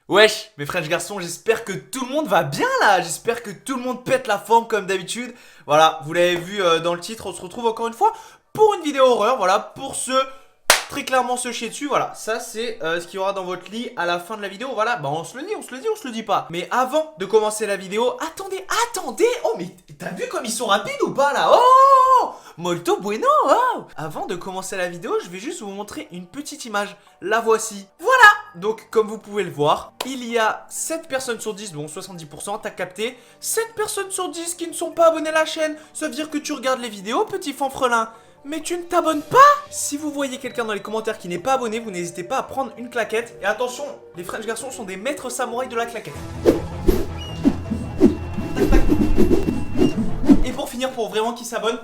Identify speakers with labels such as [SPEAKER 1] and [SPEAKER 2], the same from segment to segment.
[SPEAKER 1] Wesh, mes frères garçons, j'espère que tout le monde va bien là. J'espère que tout le monde pète la forme comme d'habitude. Voilà, vous l'avez vu dans le titre, on se retrouve encore une fois pour une vidéo horreur. Voilà, pour très clairement se chier dessus. Voilà, ça c'est ce qu'il y aura dans votre lit à la fin de la vidéo. Voilà, bah on se le dit, on se le dit pas. Mais avant de commencer la vidéo, attendez. Oh mais t'as vu comme ils sont rapides ou pas là? Oh, molto bueno. Oh. Avant de commencer la vidéo, je vais juste vous montrer une petite image. La voici. Voilà. Donc, comme vous pouvez le voir, il y a 7 personnes sur 10, bon 70%, t'as capté, 7 personnes sur 10 qui ne sont pas abonnées à la chaîne. Ça veut dire que tu regardes les vidéos, petit fanfrelin, mais tu ne t'abonnes pas. Si vous voyez quelqu'un dans les commentaires qui n'est pas abonné, vous n'hésitez pas à prendre une claquette. Et attention, les French garçons sont des maîtres samouraïs de la claquette. Tac, tac. Et pour finir, pour vraiment qui s'abonne,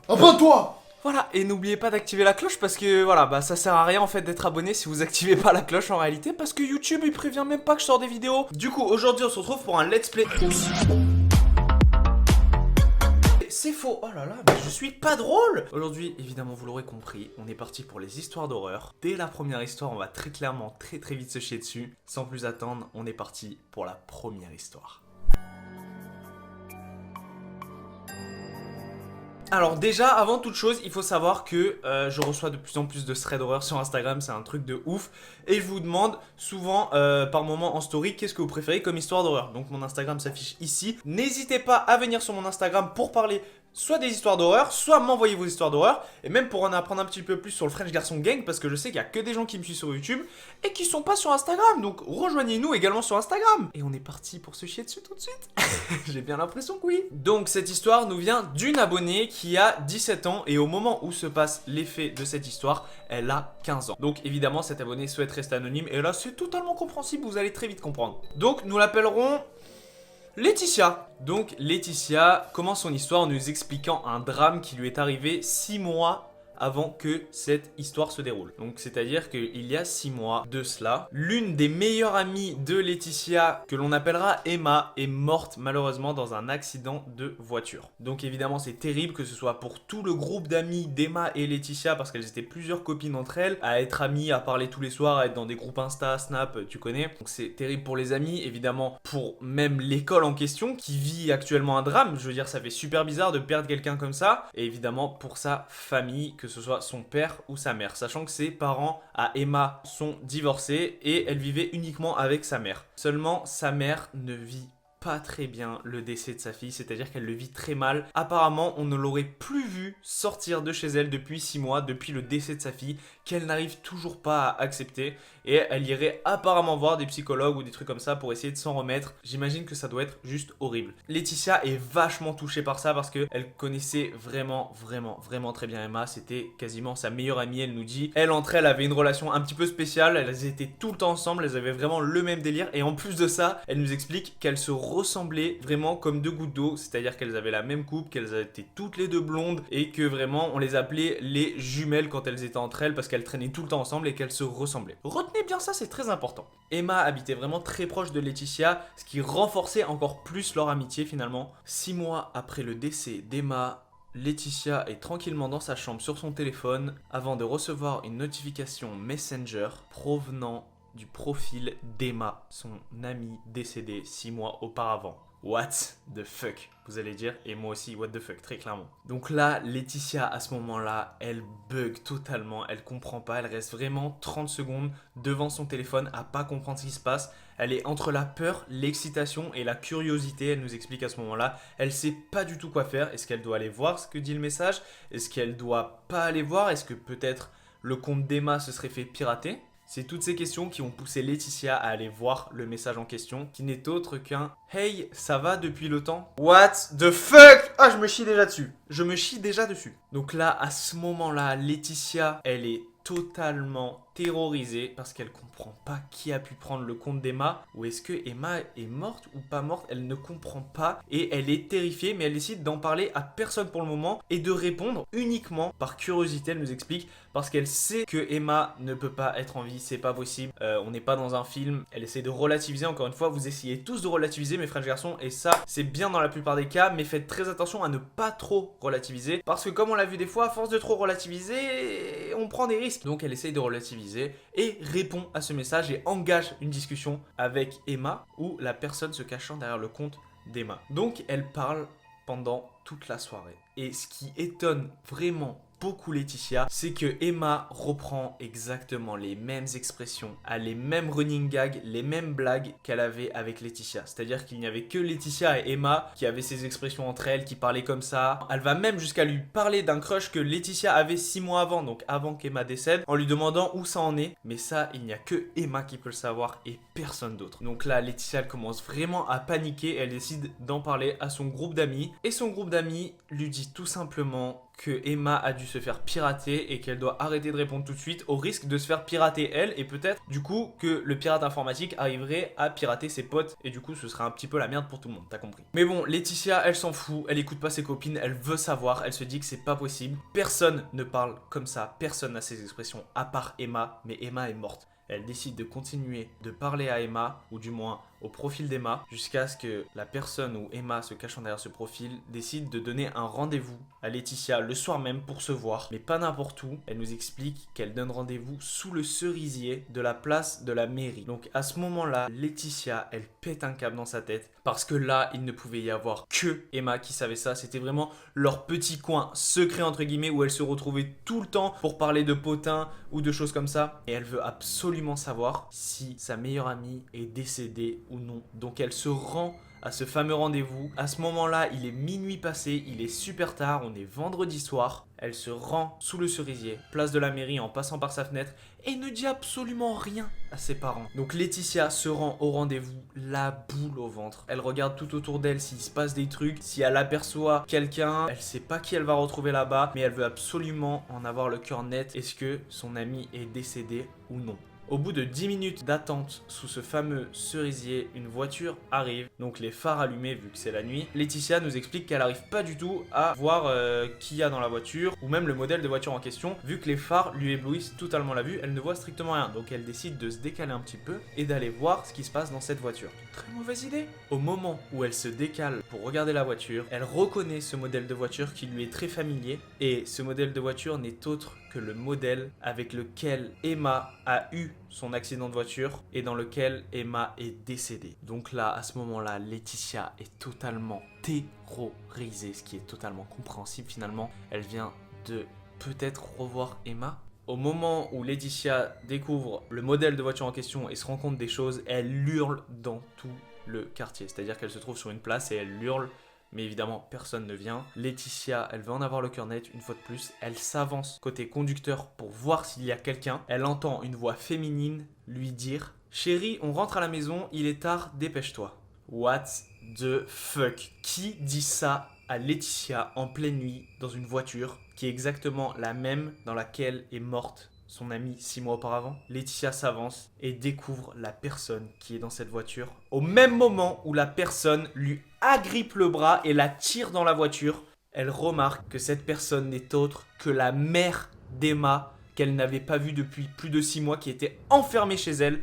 [SPEAKER 2] abonne-toi!
[SPEAKER 1] voilà, et n'oubliez pas d'activer la cloche parce que voilà, bah ça sert à rien en fait d'être abonné si vous activez pas la cloche en réalité, parce que YouTube il prévient même pas que je sors des vidéos. Du coup, aujourd'hui on se retrouve pour un let's play. C'est faux, oh là là, mais je suis pas drôle. Aujourd'hui, évidemment vous l'aurez compris, on est parti pour les histoires d'horreur. Dès la première histoire, on va très clairement très vite se chier dessus. Sans plus attendre, on est parti pour la première histoire. Alors déjà, avant toute chose, il faut savoir que je reçois de plus en plus de threads d'horreur sur Instagram, c'est un truc de ouf. Et je vous demande souvent par moment en story, qu'est-ce que vous préférez comme histoire d'horreur. Donc mon Instagram s'affiche ici. N'hésitez pas à venir sur mon Instagram pour parler soit des histoires d'horreur, soit m'envoyer vos histoires d'horreur. Et même pour en apprendre un petit peu plus sur le French Garçon Gang, parce que je sais qu'il y a que des gens qui me suivent sur YouTube et qui sont pas sur Instagram. Donc rejoignez-nous également sur Instagram. Et on est parti pour se chier dessus tout de suite. J'ai bien l'impression que oui. Donc cette histoire nous vient d'une abonnée qui a 17 ans et au moment où se passe l'effet de cette histoire, elle a 15 ans. Donc évidemment cette abonnée souhaite rester anonyme et là c'est totalement compréhensible, vous allez très vite comprendre. Donc nous l'appellerons Laetitia. Donc Laetitia commence son histoire en nous expliquant un drame qui lui est arrivé 6 mois avant que cette histoire se déroule. Donc c'est-à-dire qu'il y a 6 mois de cela, l'une des meilleures amies de Laetitia, que l'on appellera Emma, est morte malheureusement dans un accident de voiture. Donc évidemment c'est terrible que ce soit pour tout le groupe d'amis d'Emma et Laetitia, parce qu'elles étaient plusieurs copines entre elles, à être amies, à parler tous les soirs, à être dans des groupes Insta, Snap, tu connais. Donc c'est terrible pour les amis, évidemment pour même l'école en question qui vit actuellement un drame. Je veux dire, ça fait super bizarre de perdre quelqu'un comme ça, et évidemment pour sa famille, que ce soit son père ou sa mère, sachant que ses parents à Emma sont divorcés et elle vivait uniquement avec sa mère. Seulement, sa mère ne vit pas très bien le décès de sa fille, c'est-à-dire qu'elle le vit très mal. Apparemment, on ne l'aurait plus vu sortir de chez elle depuis 6 mois, depuis le décès de sa fille, qu'elle n'arrive toujours pas à accepter. Et elle irait apparemment voir des psychologues ou des trucs comme ça pour essayer de s'en remettre. J'imagine que ça doit être juste horrible. Laetitia est vachement touchée par ça parce qu'elle connaissait vraiment très bien Emma. C'était quasiment sa meilleure amie, elle nous dit. Elle entre elles avait une relation un petit peu spéciale. Elles étaient tout le temps ensemble, elles avaient vraiment le même délire. Et en plus de ça, elle nous explique qu'elles se ressemblaient vraiment comme deux gouttes d'eau. C'est-à-dire qu'elles avaient la même coupe, qu'elles étaient toutes les deux blondes et que vraiment on les appelait les jumelles quand elles étaient entre elles parce qu'elles traînaient tout le temps ensemble et qu'elles se ressemblaient. Retenez bien ça, c'est très important. Emma habitait vraiment très proche de Laetitia, ce qui renforçait encore plus leur amitié finalement. 6 mois après le décès d'Emma, Laetitia est tranquillement dans sa chambre sur son téléphone avant de recevoir une notification Messenger provenant du profil d'Emma, son amie décédée 6 mois auparavant. What the fuck, vous allez dire, et moi aussi, what the fuck, très clairement. Donc là, Laetitia, à ce moment-là, elle bug totalement, elle comprend pas, elle reste vraiment 30 secondes devant son téléphone à pas comprendre ce qui se passe. Elle est entre la peur, l'excitation et la curiosité, elle nous explique à ce moment-là. Elle sait pas du tout quoi faire, est-ce qu'elle doit aller voir ce que dit le message? Est-ce qu'elle doit pas aller voir? Est-ce que peut-être le compte d'Emma se serait fait pirater? C'est toutes ces questions qui ont poussé Laetitia à aller voir le message en question, qui n'est autre qu'un « Hey, ça va depuis le temps ?» What the fuck? Ah, je me chie déjà dessus. Je me chie déjà dessus. Donc là, à ce moment-là, Laetitia, elle est totalement terrorisée parce qu'elle comprend pas qui a pu prendre le compte d'Emma, ou est-ce que Emma est morte ou pas morte, elle ne comprend pas et elle est terrifiée, mais elle décide d'en parler à personne pour le moment et de répondre uniquement par curiosité. Elle nous explique parce qu'elle sait que Emma ne peut pas être en vie, c'est pas possible, on n'est pas dans un film. Elle essaie de relativiser, encore une fois, vous essayez tous de relativiser mes frères et garçons, et ça c'est bien dans la plupart des cas, mais faites très attention à ne pas trop relativiser parce que comme on l'a vu des fois, à force de trop relativiser, on prend des risques. Donc elle essaye de relativiser visé et répond à ce message et engage une discussion avec Emma ou la personne se cachant derrière le compte d'Emma. Donc elle parle pendant toute la soirée. Et ce qui étonne vraiment beaucoup Laetitia, c'est que Emma reprend exactement les mêmes expressions, a les mêmes running gags, les mêmes blagues qu'elle avait avec Laetitia. C'est-à-dire qu'il n'y avait que Laetitia et Emma qui avaient ces expressions entre elles, qui parlaient comme ça. Elle va même jusqu'à lui parler d'un crush que Laetitia avait 6 mois avant, donc avant qu'Emma décède, en lui demandant où ça en est. Mais ça, il n'y a que Emma qui peut le savoir et personne d'autre. Donc là, Laetitia, elle commence vraiment à paniquer. Elle décide d'en parler à son groupe d'amis. Et son groupe d'amis lui dit tout simplement que Emma a dû se faire pirater et qu'elle doit arrêter de répondre tout de suite au risque de se faire pirater elle et peut-être du coup que le pirate informatique arriverait à pirater ses potes et du coup ce serait un petit peu la merde pour tout le monde, t'as compris. Mais bon, Laetitia elle s'en fout, elle écoute pas ses copines, elle veut savoir, elle se dit que c'est pas possible. Personne ne parle comme ça, personne n'a ces expressions à part Emma, mais Emma est morte. Elle décide de continuer de parler à Emma, ou du moins au profil d'Emma, jusqu'à ce que la personne ou Emma se cachant derrière ce profil décide de donner un rendez-vous à Laetitia le soir même pour se voir, mais pas n'importe où. Elle nous explique qu'elle donne rendez-vous sous le cerisier de la place de la mairie. Donc à ce moment-là, Laetitia, elle pète un câble dans sa tête, parce que là, il ne pouvait y avoir que Emma qui savait ça. C'était vraiment leur petit coin secret, entre guillemets, où elle se retrouvait tout le temps pour parler de potins ou de choses comme ça. Et elle veut absolument savoir si sa meilleure amie est décédée ou non. Donc elle se rend à ce fameux rendez-vous. À ce moment-là, il est minuit passé, il est super tard, on est vendredi soir. Elle se rend sous le cerisier, place de la mairie en passant par sa fenêtre et ne dit absolument rien à ses parents. Donc Laetitia se rend au rendez-vous, la boule au ventre. Elle regarde tout autour d'elle s'il se passe des trucs, si elle aperçoit quelqu'un, elle sait pas qui elle va retrouver là-bas, mais elle veut absolument en avoir le cœur net. Est-ce que son ami est décédé ou non ? Au bout de 10 minutes d'attente sous ce fameux cerisier, une voiture arrive, donc les phares allumés vu que c'est la nuit. Laetitia nous explique qu'elle n'arrive pas du tout à voir qui y a dans la voiture ou même le modèle de voiture en question. Vu que les phares lui éblouissent totalement la vue, elle ne voit strictement rien. Donc elle décide de se décaler un petit peu et d'aller voir ce qui se passe dans cette voiture. Très mauvaise idée. Au moment où elle se décale pour regarder la voiture, elle reconnaît ce modèle de voiture qui lui est très familier. Et ce modèle de voiture n'est autre que le modèle avec lequel Emma a eu son accident de voiture et dans lequel Emma est décédée. Donc là, à ce moment-là, Laetitia est totalement terrorisée, ce qui est totalement compréhensible finalement. Elle vient de peut-être revoir Emma. Au moment où Laetitia découvre le modèle de voiture en question et se rend compte des choses, elle hurle dans tout le quartier. C'est-à-dire qu'elle se trouve sur une place et elle hurle. Mais évidemment, personne ne vient. Laetitia, elle veut en avoir le cœur net une fois de plus. Elle s'avance côté conducteur pour voir s'il y a quelqu'un. Elle entend une voix féminine lui dire « Chérie, on rentre à la maison, il est tard, dépêche-toi. » What the fuck? Qui dit ça à Laetitia en pleine nuit dans une voiture qui est exactement la même dans laquelle est morte son amie 6 mois auparavant? Laetitia s'avance et découvre la personne qui est dans cette voiture au même moment où la personne lui agrippe le bras et la tire dans la voiture. Elle remarque que cette personne n'est autre que la mère d'Emma qu'elle n'avait pas vue depuis plus de 6 mois, qui était enfermée chez elle.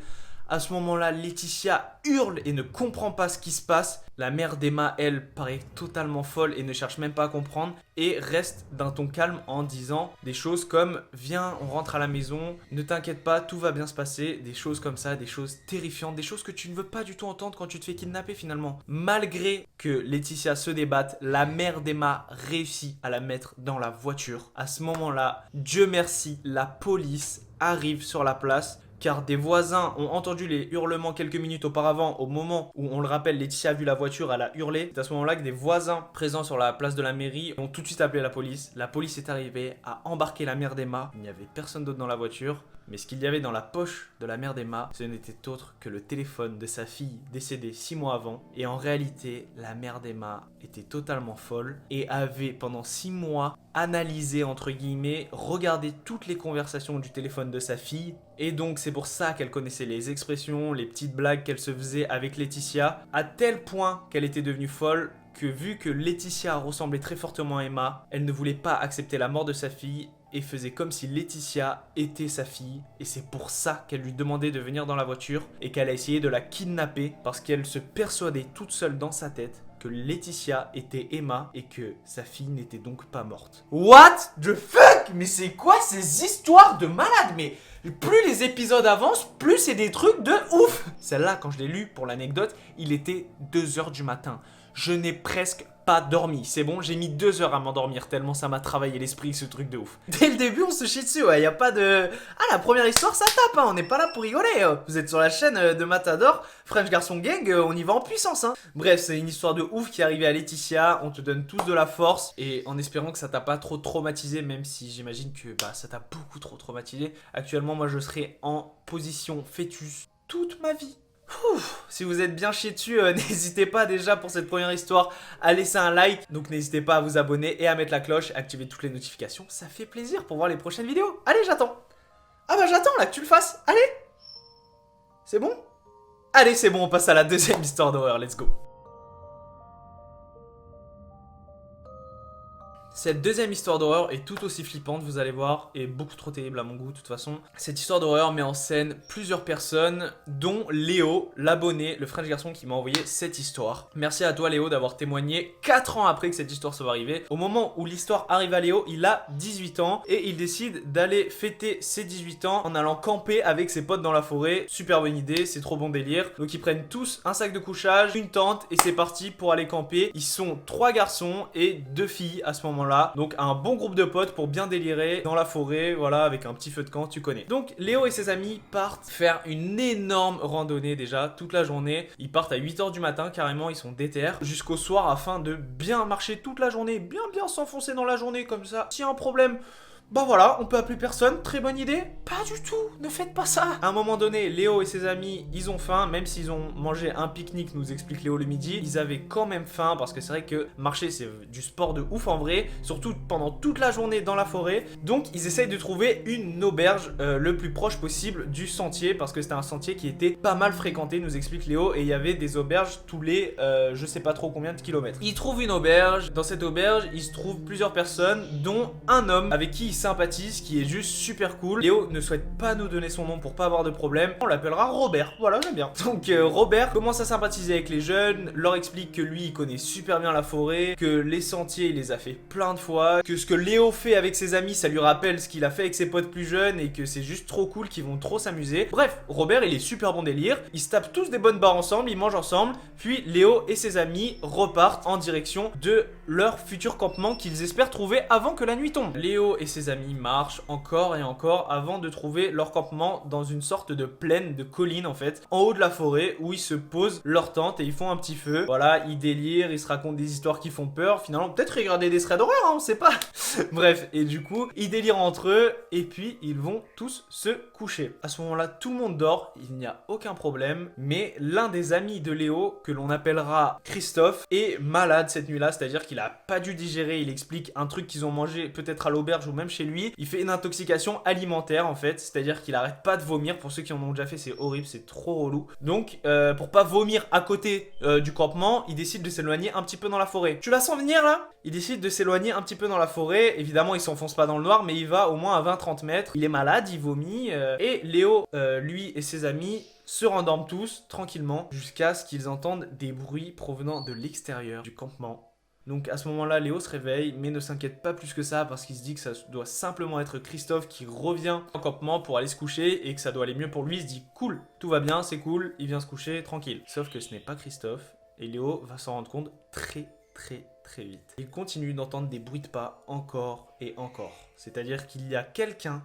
[SPEAKER 1] À ce moment-là, Laetitia hurle et ne comprend pas ce qui se passe. La mère d'Emma, elle, paraît totalement folle et ne cherche même pas à comprendre et reste d'un ton calme en disant des choses comme « Viens, on rentre à la maison, ne t'inquiète pas, tout va bien se passer », des choses comme ça, des choses terrifiantes, des choses que tu ne veux pas du tout entendre quand tu te fais kidnapper finalement. Malgré que Laetitia se débatte, la mère d'Emma réussit à la mettre dans la voiture. À ce moment-là, Dieu merci, la police arrive sur la place. Car des voisins ont entendu les hurlements quelques minutes auparavant. Au moment où, on le rappelle, Laetitia a vu la voiture, elle a hurlé. C'est à ce moment-là que des voisins présents sur la place de la mairie ont tout de suite appelé la police. La police est arrivée, a embarqué la mère d'Emma. Il n'y avait personne d'autre dans la voiture. Mais ce qu'il y avait dans la poche de la mère d'Emma, ce n'était autre que le téléphone de sa fille décédée 6 mois avant. Et en réalité, la mère d'Emma était totalement folle et avait pendant 6 mois analysé, entre guillemets, regardé toutes les conversations du téléphone de sa fille. Et donc c'est pour ça qu'elle connaissait les expressions, les petites blagues qu'elle se faisait avec Laetitia, à tel point qu'elle était devenue folle que vu que Laetitia ressemblait très fortement à Emma, elle ne voulait pas accepter la mort de sa fille et faisait comme si Laetitia était sa fille. Et c'est pour ça qu'elle lui demandait de venir dans la voiture et qu'elle a essayé de la kidnapper parce qu'elle se persuadait toute seule dans sa tête que Laetitia était Emma et que sa fille n'était donc pas morte. What the fuck? Mais c'est quoi ces histoires de malades? Mais plus les épisodes avancent, plus c'est des trucs de ouf. Celle-là, quand je l'ai lue, pour l'anecdote, il était 2h du matin. Je n'ai presque pas dormi. C'est bon, j'ai mis 2 heures à m'endormir tellement ça m'a travaillé l'esprit, ce truc de ouf. Dès le début, on se chie dessus, ouais. Y a pas de... Ah, la première histoire, ça tape, hein. On n'est pas là pour rigoler. Vous êtes sur la chaîne de Matador, French Garçon Gang, on y va en puissance, hein. Bref, c'est une histoire de ouf qui est arrivée à Laetitia. On te donne tous de la force et en espérant que ça t'a pas trop traumatisé, même si j'imagine que ça t'a beaucoup trop traumatisé. Actuellement, moi, je serai en position fœtus toute ma vie. Ouf, si vous êtes bien chié dessus, n'hésitez pas déjà pour cette première histoire à laisser un like. Donc n'hésitez pas à vous abonner et à mettre la cloche, activer toutes les notifications. Ça fait plaisir pour voir les prochaines vidéos. Allez, j'attends. Ah bah j'attends là que tu le fasses. Allez. C'est bon? Allez, c'est bon, on passe à la deuxième histoire d'horreur. Let's go. Cette deuxième histoire d'horreur est tout aussi flippante, vous allez voir, et beaucoup trop terrible à mon goût de toute façon. Cette histoire d'horreur met en scène plusieurs personnes, dont Léo, l'abonné, le French garçon qui m'a envoyé cette histoire. Merci à toi Léo d'avoir témoigné 4 ans après que cette histoire soit arrivée. Au moment où l'histoire arrive à Léo, il a 18 ans et il décide d'aller fêter ses 18 ans en allant camper avec ses potes dans la forêt. Super bonne idée, c'est trop bon délire. Donc ils prennent tous un sac de couchage, une tente et c'est parti pour aller camper. Ils sont 3 garçons et 2 filles à ce moment-là. Donc un bon groupe de potes pour bien délirer dans la forêt, voilà, avec un petit feu de camp, tu connais. Donc Léo et ses amis partent faire une énorme randonnée déjà, toute la journée. Ils partent à 8h du matin, carrément, ils sont déter, jusqu'au soir afin de bien marcher toute la journée, bien s'enfoncer dans la journée comme ça. S'il y a un problème... Bah voilà, on peut appeler personne, très bonne idée. Pas du tout, ne faites pas ça. À un moment donné, Léo et ses amis, ils ont faim, même s'ils ont mangé un pique-nique, nous explique Léo le midi, ils avaient quand même faim parce que c'est vrai que marcher c'est du sport de ouf en vrai, surtout pendant toute la journée dans la forêt. Donc ils essayent de trouver une auberge le plus proche possible du sentier parce que c'était un sentier qui était pas mal fréquenté, nous explique Léo, et il y avait des auberges tous les je sais pas trop combien de kilomètres. Ils trouvent une auberge, dans cette auberge, il se trouve plusieurs personnes, dont un homme avec qui ils sympathise, qui est juste super cool. Léo ne souhaite pas nous donner son nom pour pas avoir de problème. On l'appellera Robert. Voilà, j'aime bien. Donc Robert commence à sympathiser avec les jeunes, leur explique que lui il connaît super bien la forêt, que les sentiers il les a fait plein de fois, que ce que Léo fait avec ses amis ça lui rappelle ce qu'il a fait avec ses potes plus jeunes et que c'est juste trop cool, qu'ils vont trop s'amuser. Bref, Robert il est super bon délire. Ils se tapent tous des bonnes barres ensemble, ils mangent ensemble. Puis Léo et ses amis repartent en direction de leur futur campement qu'ils espèrent trouver avant que la nuit tombe. Léo et ses amis marchent encore et encore avant de trouver leur campement dans une sorte de plaine, de colline en fait, en haut de la forêt où ils se posent leur tente et ils font un petit feu. Voilà, ils délirent, ils se racontent des histoires qui font peur. Finalement, peut-être regarder des threads d'horreur, hein, on sait pas. Bref, et du coup, ils délirent entre eux et puis ils vont tous se coucher. À ce moment-là, tout le monde dort, il n'y a aucun problème, mais l'un des amis de Léo, que l'on appellera Christophe, est malade cette nuit-là, c'est-à-dire qu'il a pas dû digérer. Il explique un truc qu'ils ont mangé peut-être à l'auberge ou même chez lui. Il fait une intoxication alimentaire en fait, c'est-à-dire qu'il arrête pas de vomir. Pour ceux qui en ont déjà fait, c'est horrible, c'est trop relou. Donc pour pas vomir à côté du campement, il décide de s'éloigner un petit peu dans la forêt. Tu la sens venir là? Il décide de s'éloigner un petit peu dans la forêt. Évidemment il s'enfonce pas dans le noir, mais il va au moins à 20-30 mètres. Il est malade, il vomit et Léo, lui et ses amis se rendorment tous tranquillement jusqu'à ce qu'ils entendent des bruits provenant de l'extérieur du campement. Donc à ce moment-là, Léo se réveille, mais ne s'inquiète pas plus que ça parce qu'il se dit que ça doit simplement être Christophe qui revient en campement pour aller se coucher et que ça doit aller mieux pour lui. Il se dit cool, tout va bien, c'est cool, il vient se coucher tranquille. Sauf que ce n'est pas Christophe et Léo va s'en rendre compte très vite. Il continue d'entendre des bruits de pas encore et encore. C'est-à-dire qu'il y a quelqu'un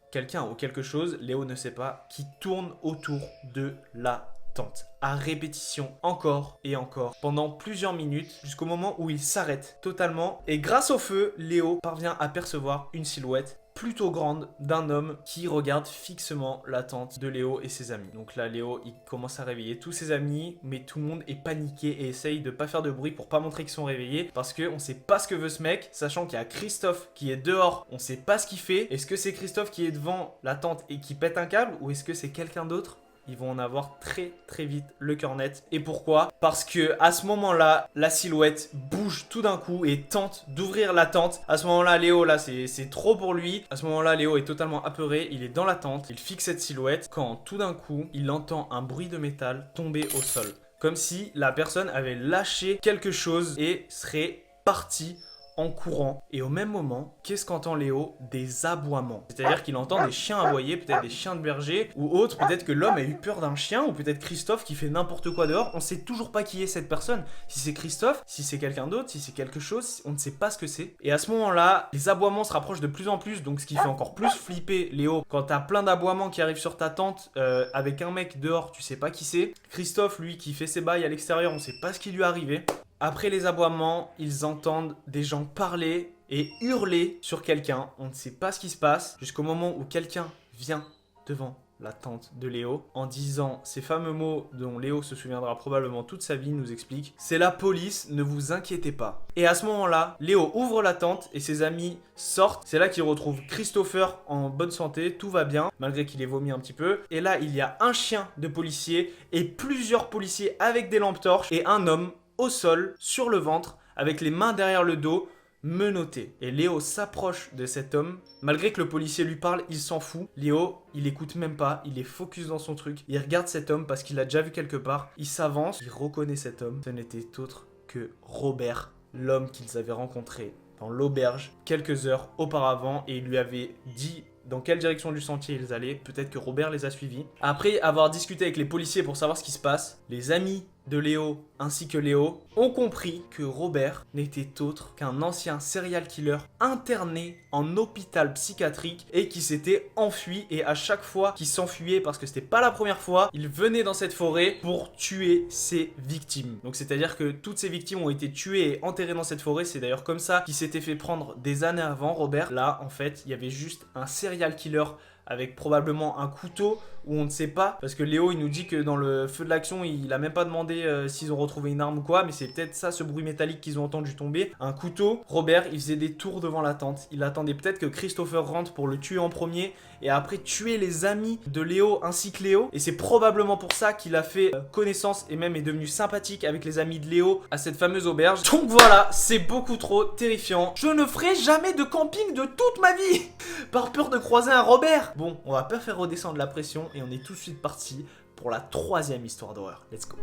[SPEAKER 1] ou quelque chose, Léo ne sait pas, qui tourne autour de la tente, à répétition, encore et encore, pendant plusieurs minutes, jusqu'au moment où il s'arrête totalement. Et grâce au feu, Léo parvient à percevoir une silhouette plutôt grande d'un homme qui regarde fixement la tente de Léo et ses amis. Donc là, Léo, il commence à réveiller tous ses amis, mais tout le monde est paniqué et essaye de pas faire de bruit pour pas montrer qu'ils sont réveillés, parce qu'on sait pas ce que veut ce mec, sachant qu'il y a Christophe qui est dehors, on sait pas ce qu'il fait. Est-ce que c'est Christophe qui est devant la tente et qui pète un câble, ou est-ce que c'est quelqu'un d'autre? Ils vont en avoir très vite le cœur net. Et pourquoi? Parce que à ce moment-là, la silhouette bouge tout d'un coup et tente d'ouvrir la tente. À ce moment-là, Léo, là, c'est trop pour lui. À ce moment-là, Léo est totalement apeuré. Il est dans la tente. Il fixe cette silhouette quand tout d'un coup, il entend un bruit de métal tomber au sol. comme si la personne avait lâché quelque chose et serait partie en courant. Et au même moment, qu'est-ce qu'entend Léo? Des aboiements. C'est-à-dire qu'il entend des chiens aboyer, peut-être des chiens de berger ou autre. Peut-être que l'homme a eu peur d'un chien ou peut-être Christophe qui fait n'importe quoi dehors. On sait toujours pas qui est cette personne. Si c'est Christophe, si c'est quelqu'un d'autre, si c'est quelque chose, on ne sait pas ce que c'est. Et à ce moment-là, les aboiements se rapprochent de plus en plus, donc ce qui fait encore plus flipper Léo. Quand t'as plein d'aboiements qui arrivent sur ta tente avec un mec dehors, tu sais pas qui c'est. Christophe, lui, qui fait ses bails à l'extérieur, on sait pas ce qui lui est arrivé. Après les aboiements, ils entendent des gens parler et hurler sur quelqu'un. On ne sait pas ce qui se passe jusqu'au moment où quelqu'un vient devant la tente de Léo en disant ces fameux mots dont Léo se souviendra probablement toute sa vie, nous explique: c'est la police, ne vous inquiétez pas. Et à ce moment-là, Léo ouvre la tente et ses amis sortent. C'est là qu'il retrouve Christopher en bonne santé, tout va bien, malgré qu'il ait vomi un petit peu. Et là, il y a un chien de policier et plusieurs policiers avec des lampes torches et un homme au sol, sur le ventre, avec les mains derrière le dos, menotté. Et Léo s'approche de cet homme. Malgré que le policier lui parle, il s'en fout. Léo, il écoute même pas, il est focus dans son truc. Il regarde cet homme parce qu'il l'a déjà vu quelque part. Il s'avance, il reconnaît cet homme. Ce n'était autre que Robert, l'homme qu'ils avaient rencontré dans l'auberge quelques heures auparavant. Et il lui avait dit dans quelle direction du sentier ils allaient. Peut-être que Robert les a suivis. Après avoir discuté avec les policiers pour savoir ce qui se passe, les amis de Léo ainsi que Léo ont compris que Robert n'était autre qu'un ancien serial killer interné en hôpital psychiatrique et qui s'était enfui. Et à chaque fois qu'il s'enfuyait, parce que c'était pas la première fois, il venait dans cette forêt pour tuer ses victimes. Donc c'est à dire que toutes ses victimes ont été tuées et enterrées dans cette forêt. C'est d'ailleurs comme ça qu'il s'était fait prendre des années avant, Robert. Là en fait il y avait juste un serial killer avec probablement un couteau, ou on ne sait pas, parce que Léo il nous dit que dans le feu de l'action il a même pas demandé s'ils ont retrouvé une arme ou quoi, mais c'est peut-être ça, ce bruit métallique qu'ils ont entendu tomber, un couteau. Robert il faisait des tours devant la tente, il attendait peut-être que Christopher rentre pour le tuer en premier et après tuer les amis de Léo ainsi que Léo, et c'est probablement pour ça qu'il a fait connaissance et même est devenu sympathique avec les amis de Léo à cette fameuse auberge. Donc voilà, c'est beaucoup trop terrifiant. Je ne ferai jamais de camping de toute ma vie par peur de croiser un Robert. Bon, on va pas faire redescendre la pression et on est tout de suite parti pour la 3e histoire d'horreur. Let's go.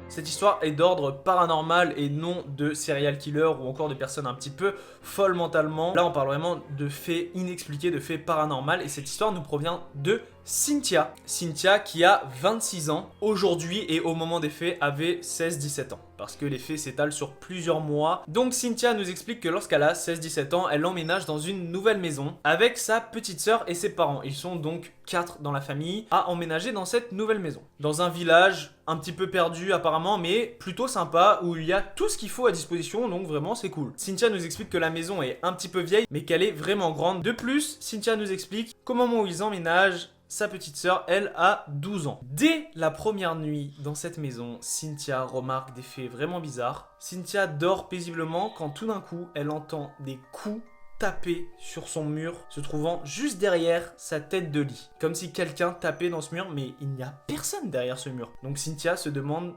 [SPEAKER 1] Cette histoire est d'ordre paranormal et non de serial killer ou encore de personnes un petit peu folles mentalement. Là, on parle vraiment de faits inexpliqués, de faits paranormaux. Et cette histoire nous provient de Cynthia. Cynthia qui a 26 ans aujourd'hui et au moment des faits avait 16-17 ans. Parce que les faits s'étalent sur plusieurs mois. Donc Cynthia nous explique que lorsqu'elle a 16-17 ans, elle emménage dans une nouvelle maison avec sa petite sœur et ses parents. Ils sont donc 4 dans la famille à emménager dans cette nouvelle maison. Dans un village un petit peu perdu apparemment, mais plutôt sympa, où il y a tout ce qu'il faut à disposition, donc vraiment c'est cool. Cynthia nous explique que la maison est un petit peu vieille, mais qu'elle est vraiment grande. De plus, Cynthia nous explique qu'au moment où ils emménagent, sa petite sœur, elle, a 12 ans. Dès la première nuit dans cette maison, Cynthia remarque des faits vraiment bizarres. Cynthia dort paisiblement quand tout d'un coup, elle entend des coups taper sur son mur, se trouvant juste derrière sa tête de lit. Comme si quelqu'un tapait dans ce mur, mais il n'y a personne derrière ce mur. Donc Cynthia se demande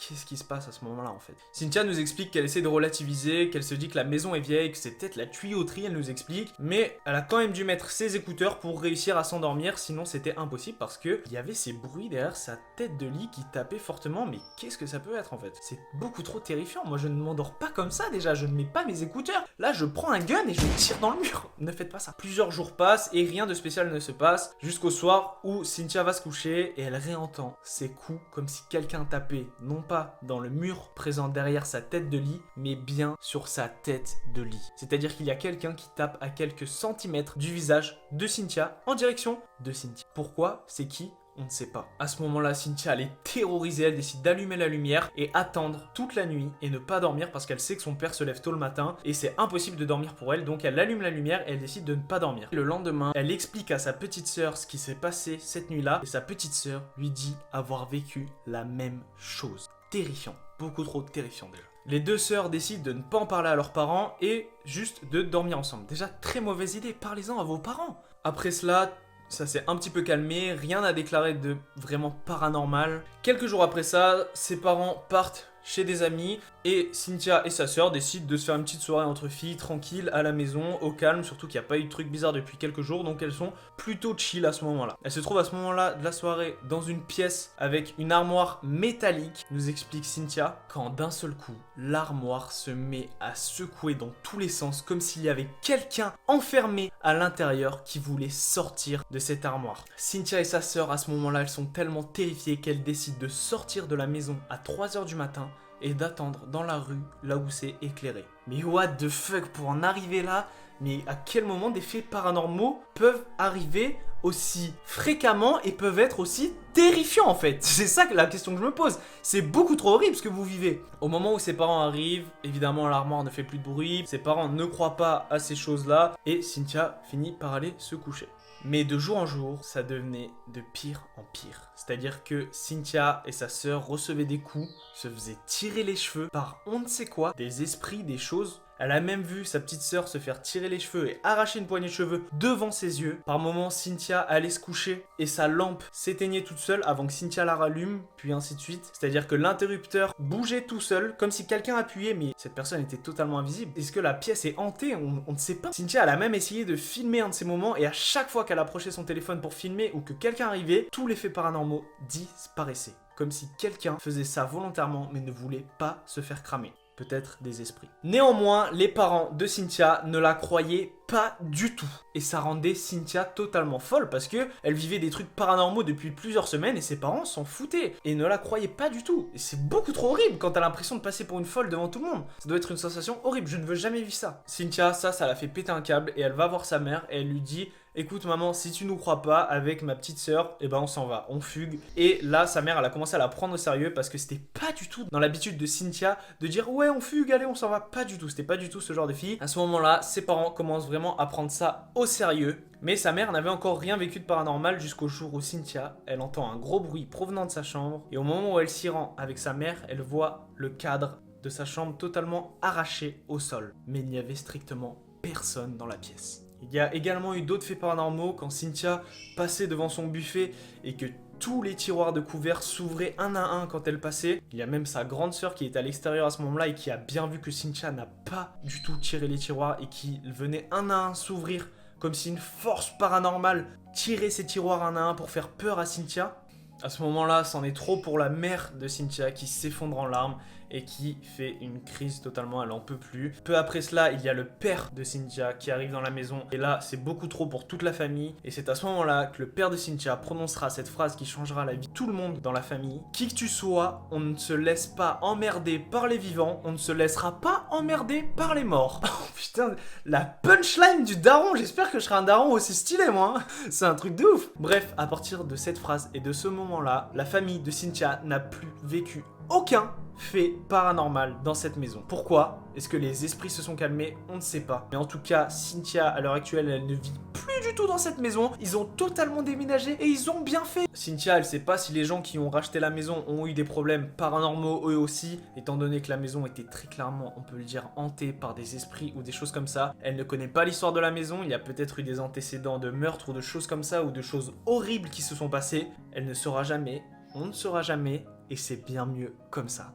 [SPEAKER 1] qu'est-ce qui se passe à ce moment-là en fait. Cynthia nous explique qu'elle essaie de relativiser, qu'elle se dit que la maison est vieille, que c'est peut-être la tuyauterie, elle nous explique, mais elle a quand même dû mettre ses écouteurs pour réussir à s'endormir, sinon c'était impossible parce que il y avait ces bruits derrière sa tête de lit qui tapaient fortement, mais qu'est-ce que ça peut être en fait? C'est beaucoup trop terrifiant, moi je ne m'endors pas comme ça déjà, je ne mets pas mes écouteurs, là je prends un gun et je tire dans le mur, ne faites pas ça. Plusieurs jours passent et rien de spécial ne se passe, jusqu'au soir où Cynthia va se coucher et elle réentend ces coups comme si quelqu'un tapait, non pas dans le mur présent derrière sa tête de lit, mais bien sur sa tête de lit. C'est-à-dire qu'il y a quelqu'un qui tape à quelques centimètres du visage de Cynthia en direction de Cynthia. Pourquoi? C'est qui? On ne sait pas. À ce moment-là, Cynthia, elle est terrorisée, elle décide d'allumer la lumière et attendre toute la nuit et ne pas dormir parce qu'elle sait que son père se lève tôt le matin et c'est impossible de dormir pour elle, donc elle allume la lumière et elle décide de ne pas dormir. Le lendemain, elle explique à sa petite sœur ce qui s'est passé cette nuit-là et sa petite sœur lui dit avoir vécu la même chose. Terrifiant, beaucoup trop terrifiant déjà. Les deux sœurs décident de ne pas en parler à leurs parents et juste de dormir ensemble. Déjà, très mauvaise idée, parlez-en à vos parents. Après cela, ça s'est un petit peu calmé, rien à déclarer de vraiment paranormal. Quelques jours après ça, ses parents partent chez des amis Et Cynthia et sa sœur décident de se faire une petite soirée entre filles, tranquille, à la maison, au calme, surtout qu'il n'y a pas eu de trucs bizarres depuis quelques jours, donc elles sont plutôt chill à ce moment-là. Elles se trouvent à ce moment-là de la soirée dans une pièce avec une armoire métallique, nous explique Cynthia, quand d'un seul coup, l'armoire se met à secouer dans tous les sens, comme s'il y avait quelqu'un enfermé à l'intérieur qui voulait sortir de cette armoire. Cynthia et sa sœur, à ce moment-là, elles sont tellement terrifiées qu'elles décident de sortir de la maison à 3h du matin et d'attendre dans la rue, là où c'est éclairé. Mais what the fuck, pour en arriver là, mais à quel moment des faits paranormaux peuvent arriver aussi fréquemment et peuvent être aussi terrifiants en fait? C'est ça la question que je me pose. C'est beaucoup trop horrible ce que vous vivez. Au moment où ses parents arrivent, évidemment l'armoire ne fait plus de bruit, ses parents ne croient pas à ces choses-là et Cynthia finit par aller se coucher. Mais de jour en jour, ça devenait de pire en pire. C'est-à-dire que Cynthia et sa sœur recevaient des coups, se faisaient tirer les cheveux par on ne sait quoi, des esprits, des choses. Elle a même vu sa petite sœur se faire tirer les cheveux et arracher une poignée de cheveux devant ses yeux. Par moments, Cynthia allait se coucher et sa lampe s'éteignait toute seule avant que Cynthia la rallume, puis ainsi de suite. C'est-à-dire que l'interrupteur bougeait tout seul, comme si quelqu'un appuyait, mais cette personne était totalement invisible. Est-ce que la pièce est hantée? On ne sait pas. Cynthia, elle a même essayé de filmer un de ces moments et à chaque fois qu'elle approchait son téléphone pour filmer ou que quelqu'un arrivait, tous les faits paranormaux disparaissaient. Comme si quelqu'un faisait ça volontairement mais ne voulait pas se faire cramer. Peut-être des esprits. Néanmoins, les parents de Cynthia ne la croyaient pas du tout. Et ça rendait Cynthia totalement folle parce que elle vivait des trucs paranormaux depuis plusieurs semaines et ses parents s'en foutaient et ne la croyaient pas du tout. Et c'est beaucoup trop horrible quand t'as l'impression de passer pour une folle devant tout le monde. Ça doit être une sensation horrible, je ne veux jamais vivre ça. Cynthia, ça la fait péter un câble et elle va voir sa mère et elle lui dit: écoute maman, si tu nous crois pas avec ma petite sœur, eh ben on s'en va, on fugue. Et là sa mère elle a commencé à la prendre au sérieux parce que c'était pas du tout dans l'habitude de Cynthia de dire ouais on fugue, allez on s'en va, pas du tout, c'était pas du tout ce genre de fille. À ce moment-là, ses parents commencent vraiment à prendre ça au sérieux. Mais sa mère n'avait encore rien vécu de paranormal jusqu'au jour où Cynthia, elle entend un gros bruit provenant de sa chambre et au moment où elle s'y rend avec sa mère, elle voit le cadre de sa chambre totalement arraché au sol. Mais il n'y avait strictement personne dans la pièce. Il y a également eu d'autres faits paranormaux quand Cynthia passait devant son buffet et que tous les tiroirs de couverts s'ouvraient un à un quand elle passait. Il y a même sa grande sœur qui était à l'extérieur à ce moment-là et qui a bien vu que Cynthia n'a pas du tout tiré les tiroirs et qui venait un à un s'ouvrir comme si une force paranormale tirait ces tiroirs un à un pour faire peur à Cynthia. À ce moment-là, c'en est trop pour la mère de Cynthia qui s'effondre en larmes et qui fait une crise totalement, elle en peut plus. Peu après cela, il y a le père de Cynthia qui arrive dans la maison et là, c'est beaucoup trop pour toute la famille et c'est à ce moment-là que le père de Cynthia prononcera cette phrase qui changera la vie de tout le monde dans la famille. Qui que tu sois, on ne se laisse pas emmerder par les vivants, on ne se laissera pas emmerder par les morts. Oh putain, la punchline du daron, j'espère que je serai un daron aussi stylé moi, hein. C'est un truc de ouf. Bref, à partir de cette phrase et de ce moment-là, la famille de Cynthia n'a plus vécu aucun fait paranormal dans cette maison. Pourquoi? Est-ce que les esprits se sont calmés? On ne sait pas. Mais en tout cas, Cynthia, à l'heure actuelle, elle ne vit plus du tout dans cette maison. Ils ont totalement déménagé et ils ont bien fait. Cynthia, elle sait pas si les gens qui ont racheté la maison ont eu des problèmes paranormaux eux aussi, étant donné que la maison était très clairement, on peut le dire, hantée par des esprits ou des choses comme ça. Elle ne connaît pas l'histoire de la maison. Il y a peut-être eu des antécédents de meurtres ou de choses comme ça ou de choses horribles qui se sont passées. Elle ne saura jamais. On ne saura jamais. Et c'est bien mieux comme ça.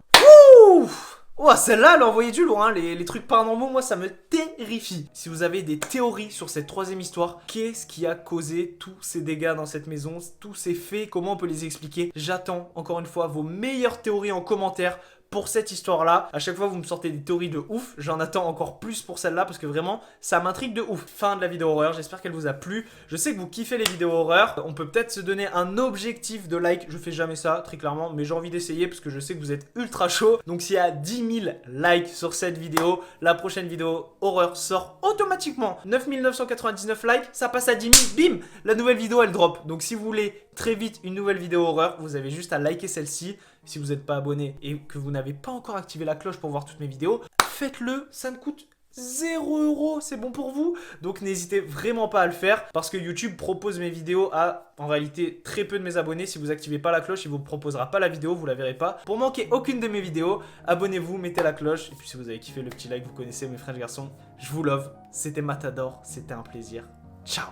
[SPEAKER 1] Ouf! Oh, celle-là, elle a envoyé du lourd, hein. Les trucs paranormaux, moi, ça me terrifie. Si vous avez des théories sur cette troisième histoire, qu'est-ce qui a causé tous ces dégâts dans cette maison, tous ces faits, comment on peut les expliquer? J'attends, encore une fois, vos meilleures théories en commentaire pour cette histoire-là. À chaque fois, vous me sortez des théories de ouf. J'en attends encore plus pour celle-là parce que vraiment, ça m'intrigue de ouf. Fin de la vidéo horreur. J'espère qu'elle vous a plu. Je sais que vous kiffez les vidéos horreur. On peut peut-être se donner un objectif de like. Je fais jamais ça, très clairement, mais j'ai envie d'essayer parce que je sais que vous êtes ultra chaud. Donc, s'il y a 10 000 likes sur cette vidéo, la prochaine vidéo horreur sort automatiquement. 9 999 likes, ça passe à 10 000. Bim! La nouvelle vidéo, elle drop. Donc, si vous voulez très vite une nouvelle vidéo horreur, vous avez juste à liker celle-ci. Si vous n'êtes pas abonné et que vous n'avez pas encore activé la cloche pour voir toutes mes vidéos, faites-le, ça ne coûte 0 €, c'est bon pour vous. Donc n'hésitez vraiment pas à le faire parce que YouTube propose mes vidéos à, en réalité, très peu de mes abonnés. Si vous activez pas la cloche, il vous proposera pas la vidéo, vous la verrez pas. Pour manquer aucune de mes vidéos, abonnez-vous, mettez la cloche. Et puis si vous avez kiffé le petit like, vous connaissez mes frères et garçons, je vous love. C'était Matador, c'était un plaisir. Ciao.